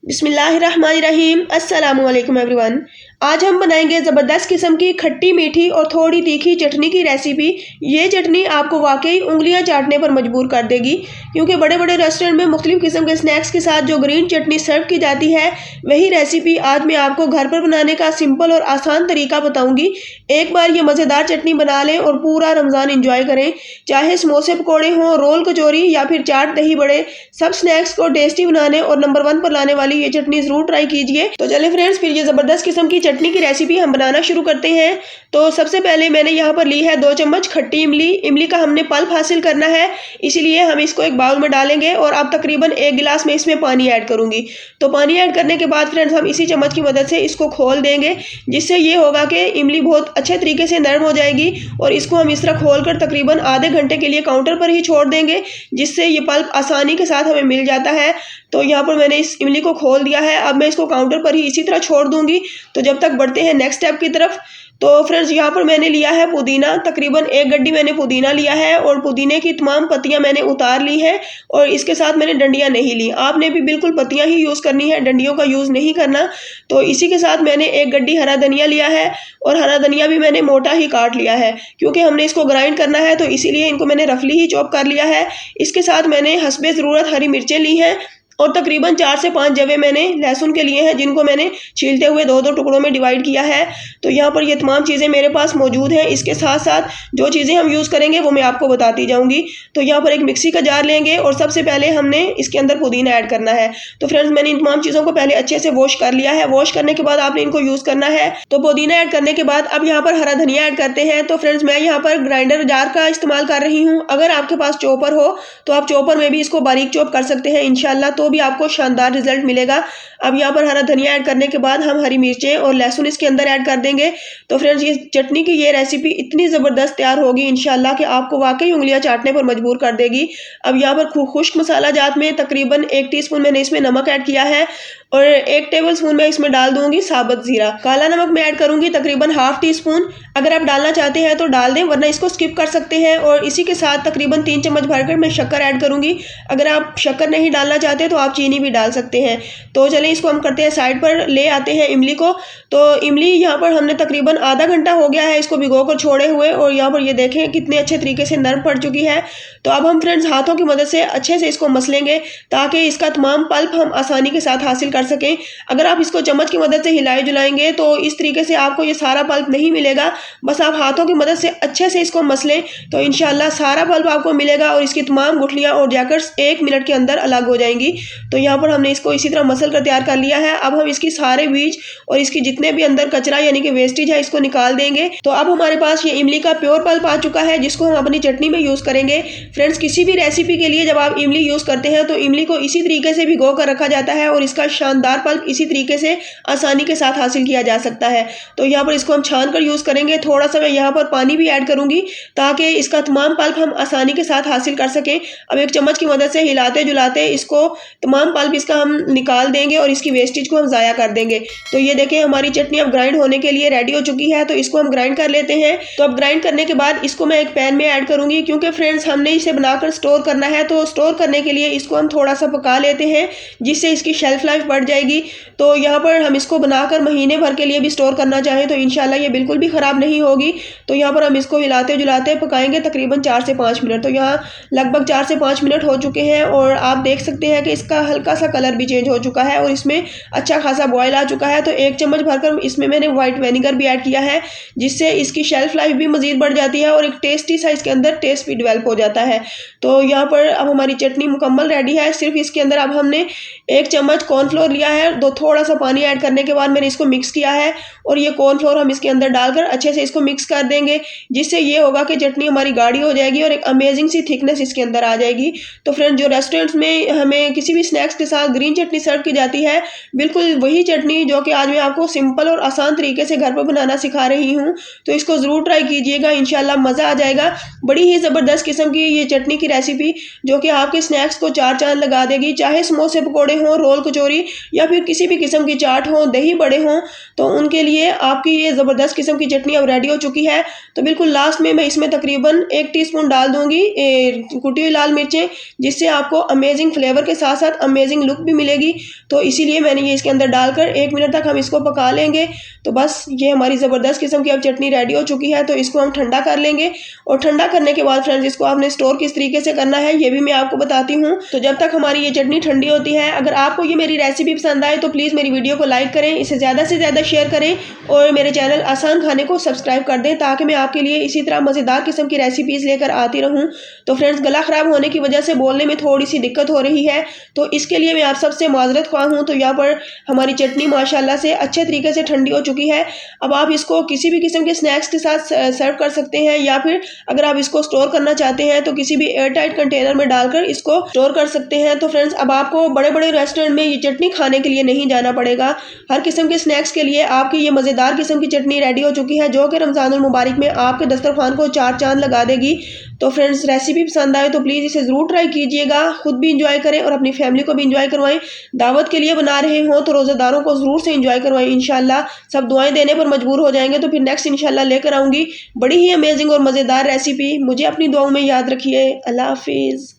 बिस्मिल्लाहिर्रहमानिर्रहीम। अस्सलामुअलैकुम एवरीवन। आज हम बनाएंगे ज़बरदस्त किस्म की खट्टी मीठी और थोड़ी तीखी चटनी की रेसिपी। ये चटनी आपको वाकई उंगलियां चाटने पर मजबूर कर देगी, क्योंकि बड़े बड़े रेस्टोरेंट में मुख्तलिफ किस्म के स्नैक्स के साथ जो ग्रीन चटनी सर्व की जाती है, वही रेसिपी आज मैं आपको घर पर बनाने का सिंपल और आसान तरीका बताऊंगी। एक बार ये मज़ेदार चटनी बना लें और पूरा रमज़ान इंजॉय करें। चाहे समोसे पकौड़े हों, रोल कचौरी या फिर चाट दही बड़े, सब स्नैक्स को टेस्टी बनाने और नंबर 1 पर लाने वाली ये चटनी जरूर ट्राई कीजिए। तो चलिए फ्रेंड्स, फिर ये जबरदस्त किस्म की चटनी की रेसिपी हम बनाना शुरू करते हैं। तो सबसे पहले मैंने यहाँ पर ली है 2 चम्मच खट्टी इमली। इमली का हमने पल्प हासिल करना है, इसीलिए हम इसको एक बाउल में डालेंगे और अब तकरीबन 1 गिलास में इसमें पानी ऐड करूंगी। तो पानी ऐड करने के बाद फ्रेंड्स हम इसी चम्मच की मदद से इसको खोल देंगे, जिससे ये होगा कि इमली बहुत अच्छे तरीके से नरम हो जाएगी। और इसको हम इस तरह खोल कर तकरीबन आधे घंटे के लिए काउंटर पर ही छोड़ देंगे, जिससे ये पल्प आसानी के साथ हमें मिल जाता है। तो यहाँ पर मैंने इस इमली को खोल दिया है। अब मैं इसको काउंटर पर ही इसी तरह छोड़ दूंगी। तो जब तक बढ़ते हैं नेक्स्ट स्टेप की तरफ। तो फ्रेंड्स, यहाँ पर मैंने लिया है पुदीना। तकरीबन 1 गड्डी मैंने पुदीना लिया है और पुदीने की तमाम पत्तियां मैंने उतार ली है और इसके साथ मैंने डंडियां नहीं ली। आपने भी बिल्कुल पत्तियां ही यूज़ करनी है, डंडियों का यूज़ नहीं करना। तो इसी के साथ मैंने 1 गड्डी हरा धनिया लिया है और हरा धनिया भी मैंने मोटा ही काट लिया है, क्योंकि हमने इसको ग्राइंड करना है, तो इसीलिए इनको मैंने रफली ही चॉप कर लिया है। इसके साथ मैंने हस्बे ज़रूरत हरी मिर्चें ली हैं और तकरीबन 4 से 5 जवे मैंने लहसुन के लिए हैं, जिनको मैंने छीलते हुए 2-2 टुकड़ों में डिवाइड किया है। तो यहाँ पर ये तमाम चीज़ें मेरे पास मौजूद हैं। इसके साथ साथ जो चीज़ें हम यूज़ करेंगे वो मैं आपको बताती जाऊँगी। तो यहाँ पर एक मिक्सी का जार लेंगे और सबसे पहले हमने इसके अंदर पुदीना ऐड करना है। तो फ्रेंड्स, मैंने इन तमाम चीज़ों को पहले अच्छे से वॉश कर लिया है। वॉश करने के बाद आपने इनको यूज़ करना है। तो पुदीना ऐड करने के बाद अब यहाँ पर हरा धनिया ऐड करते हैं। तो फ्रेंड्स, मैं यहाँ पर ग्राइंडर जार का इस्तेमाल कर रही हूँ। अगर आपके पास चॉपर हो तो आप चॉपर में भी इसको बारीक चॉप कर सकते हैं इंशाल्लाह, तो भी आपको शानदार रिजल्ट मिलेगा। अब यहाँ पर हरा धनिया ऐड करने के बाद हम हरी मिर्चें और लहसुन इसके अंदर ऐड कर देंगे। तो फ्रेंड्स, ये चटनी की ये रेसिपी इतनी ज़बरदस्त तैयार होगी इंशाल्लाह कि आपको वाकई उंगलियां चाटने पर मजबूर कर देगी। अब यहाँ पर खुश्क मसाला जात में तकरीबन 1 टीस्पून मैंने इसमें नमक ऐड किया है और 1 टेबल स्पून मैं इसमें डाल दूंगी साबुत जीरा। काला नमक मैं ऐड करूंगी तकरीबन ½ टीस्पून। अगर आप डालना चाहते हैं तो डाल दें, वरना इसको स्किप कर सकते हैं। और इसी के साथ तकरीबन 3 चम्मच भरकर मैं शक्कर ऐड करूंगी। अगर आप शक्कर नहीं डालना चाहते तो आप चीनी भी डाल सकते हैं। तो चलें, इसको हम करते हैं साइड पर, ले आते हैं इमली को। तो इमली यहाँ पर हमने तकरीबन आधा घंटा हो गया है इसको भिगो कर छोड़े हुए, और यहाँ पर ये देखें कितने अच्छे तरीके से नरम पड़ चुकी है। तो अब हम फ्रेंड्स हाथों की मदद से अच्छे से इसको मसलेंगे, ताकि इसका तमाम पल्प हम आसानी के साथ हासिल कर सकें। अगर आप इसको चम्मच की मदद से हिलाए जुलाएंगे तो इस तरीके से आपको ये सारा पल्प नहीं मिलेगा। बस आप हाथों की मदद से अच्छे से इसको मसलें तो इंशाल्लाह सारा पल्प आपको मिलेगा और इसकी तमाम गुठलियाँ और जैकेट्स 1 मिनट के अंदर अलग हो जाएंगी। तो यहाँ पर हमने इसको इसी तरह मसल कर तैयार कर लिया है। अब हम इसकी सारे बीज और इसकी जितने भी अंदर कचरा यानी कि वेस्टेज है इसको निकाल देंगे। तो अब हमारे पास ये इमली का प्योर पल्प आ चुका है, जिसको हम अपनी चटनी में यूज़ करेंगे। फ्रेंड्स, किसी भी रेसिपी के लिए जब आप इमली यूज़ करते हैं तो इमली को इसी तरीके से भिगो कर रखा जाता है और इसका शानदार पल्प इसी तरीके से आसानी के साथ हासिल किया जा सकता है। तो यहाँ पर इसको हम छान कर यूज़ करेंगे। थोड़ा सा मैं यहाँ पर पानी भी ऐड करूँगी, ताकि इसका तमाम पल्प हम आसानी के साथ हासिल कर सकें। अब एक चम्मच की मदद से हिलाते जुलाते इसको तमाम पल्प इसका हम निकाल देंगे और इसकी वेस्टेज को हम ज़ाया कर देंगे। तो ये देखें, हमारी चटनी अब ग्राइंड होने के लिए रेडी हो चुकी है। तो इसको हम ग्राइंड कर लेते हैं। तो अब ग्राइंड करने के बाद इसको मैं एक पैन में ऐड करूँगी, क्योंकि फ्रेंड्स हमने इसे बनाकर स्टोर करना है। तो स्टोर करने के लिए इसको हम थोड़ा सा पका लेते हैं, जिससे इसकी शेल्फ लाइफ बढ़ जाएगी। तो यहाँ पर हम इसको बनाकर महीने भर के लिए भी स्टोर करना चाहें तो इंशाल्लाह ये बिल्कुल भी ख़राब नहीं होगी। तो यहाँ पर हम इसको हिलाते जुलाते पकाएंगे तकरीबन 4 से 5 मिनट। तो यहाँ लगभग 4 से 5 मिनट हो चुके हैं और आप देख सकते हैं कि इसका हल्का सा कलर भी चेंज हो चुका है और इसमें अच्छा खासा बॉयल आ चुका है। तो 1 चम्मच भरकर इसमें मैंने व्हाइट विनेगर भी ऐड किया है, जिससे इसकी शेल्फ लाइफ भी मज़ीद बढ़ जाती है और एक टेस्टी सा इसके अंदर टेस्ट भी डेवलप हो जाता है। तो यहाँ पर अब हमारी चटनी मुकम्मल रेडी है। सिर्फ इसके अंदर अब हमने 1 चम्मच कॉर्नफ्लोर लिया है, थोड़ा सा पानी ऐड करने के बाद मैंने इसको मिक्स किया है और ये कॉर्नफ्लोर हम इसके अंदर डालकर अच्छे से इसको मिक्स कर देंगे, जिससे ये होगा कि चटनी हमारी गाढ़ी हो जाएगी और एक अमेजिंग सी थिकनेस इसके अंदर आ जाएगी। तो फ्रेंड, जो रेस्टोरेंट्स में हमें किसी भी स्नैक्स के साथ ग्रीन चटनी सर्व की जाती है, बिल्कुल वही चटनी जो कि आज मैं आपको सिंपल और आसान तरीके से घर पर बनाना सिखा रही हूँ। तो इसको ज़रूर ट्राई कीजिएगा, इंशाल्लाह मज़ा आ जाएगा। बड़ी ही ज़बरदस्त किस्म की ये चटनी की रेसिपी जो कि आपके स्नैक्स को 4 चांद लगा देगी। चाहे समोसे पकौड़े हों, रोल कचौरी या फिर किसी भी किस्म की चाट हो, दही बड़े हों, तो उनके लिए आपकी ये ज़बरदस्त किस्म की चटनी अब रेडी हो चुकी है। तो बिल्कुल लास्ट में मैं इसमें तकरीबन 1 टीस्पून डाल दूँगी कुटी हुई लाल मिर्चें, जिससे आपको अमेजिंग फ्लेवर के साथ-साथ अमेजिंग लुक भी मिलेगी। तो इसीलिए मैंने ये इसके अंदर डालकर 1 मिनट तक हम इसको पका लेंगे। तो बस ये हमारी ज़बरदस्त किस्म की अब चटनी रेडी हो चुकी है। तो इसको हम ठंडा कर लेंगे और ठंडा करने के बाद फ्रेंड्स इसको आपने स्टोर किस तरीके से करना है ये भी मैं आपको बताती हूँ। तो जब तक हमारी ये चटनी ठंडी होती है, अगर आपको ये मेरी रेसिपी पसंद आए तो प्लीज़ मेरी वीडियो को लाइक करें, इसे ज़्यादा से ज़्यादा शेयर करें और मेरे चैनल आसान खाने को सब्सक्राइब कर दें, ताकि मैं आपके लिए इसी तरह मज़ेदार किस्म की रेसिपीज़ लेकर आती रहूँ। तो फ्रेंड्स गला ख़राब होने की वजह से बोलने में थोड़ी सी दिक्कत हो रही है, तो इसके लिए मैं आप सबसे माज़रत ख्वाह हूँ। तो यहाँ पर हमारी चटनी माशाल्लाह से अच्छे तरीके से ठंडी हो चुकी है। अब आप इसको किसी भी किस्म के स्नैक्स के साथ सर्व कर सकते हैं, या फिर अगर आप इसको स्टोर करना चाहते हैं तो किसी भी एयर टाइट कंटेनर में डालकर इसको स्टोर कर सकते हैं। तो फ्रेंड्स अब आपको बड़े बड़े रेस्टोरेंट में ये चटनी खाने के लिए नहीं जाना पड़ेगा। हर किस्म के स्नैक्स के लिए आपकी ये मज़ेदार किस्म की चटनी रेडी हो चुकी है, जो कि रमज़ानुल मुबारक में आपके दस्तरखान को चार चांद लगा देगी। तो फ्रेंड्स रेसिपी पसंद आए तो प्लीज़ इसे ज़रूर ट्राई कीजिएगा, खुद भी इंजॉय करें और अपनी फैमिली को भी इंजॉय करवाएं। दावत के लिए बना रहे हो तो रोज़ेदारों को ज़रूर से इंजॉय करवाएं। इंशाल्लाह सब दुआएं देने पर मजबूर हो जाएंगे। तो फिर नेक्स्ट इंशाल्लाह लेकर आऊँगी बड़ी ही अमेजिंग और मज़ेदार रेसिपी। मुझे अपनी दुआओं में याद रखिए। अल्लाह हाफिज़।